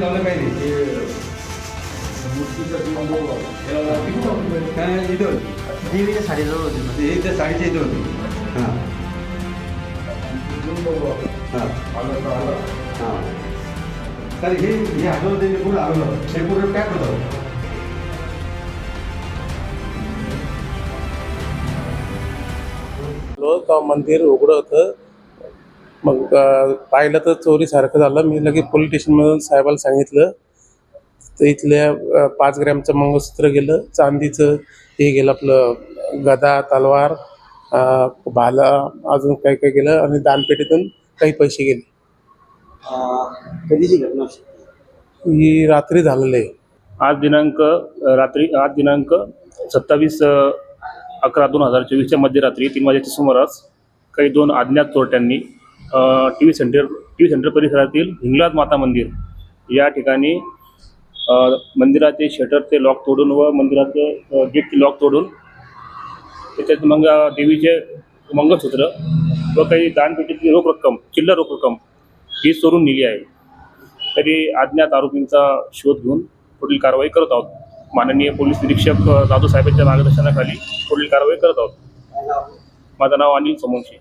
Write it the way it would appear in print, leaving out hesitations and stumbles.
लावलं काही नाही. काय इथं होती देवीच्या साडीजवळ होती ना. ते इथं साडीच्या इथं होती. हां हां हां. तर हे आठवलं ते पूर्ण आलं हे पूर्ण पॅक होतं. तर मंदिर उघडं होतं. मग पाहिलं तर चोरीसारखं झालं. मी लगेच पोलीस स्टेशनमधून साहेबाला सांगितलं. तर इथल्या 5 ग्रॅमचं मंगळसूत्र गेलं, चांदीचं हे गेलं आपलं गदा तलवार, भाला, अजून काही काही गेलं आणि दानपेटीतून काही पैसे गेले. कधीची घटना असते? ही रात्री झालेलं आहे. आज दिनांक 27/11/2024च्या मध्यरात्री 3 वाजेच्या सुमारास काही 2 अज्ञात चोरट्यांनी टी व्ही सेंटर परिसरातील हिंगलाज माता मंदिर या ठिकाणी मंदिराचे शटरचे लॉक तोडून व मंदिराचं गेटचे लॉक तोडून त्याच्यात मग देवीचे मंगळसूत्र व काही दानपेटीतली चिल्लर रोख रक्कम ही चोरून नेली आहे. तरी अज्ञात आरोपींचा शोध घेऊन पुढील कारवाई करत आहोत. माननीय पोलीस निरीक्षक जाधव साहेबांच्या मार्गदर्शनाखाली पुढील कारवाई करत आहोत. माझं नाव अनिल समोनशी.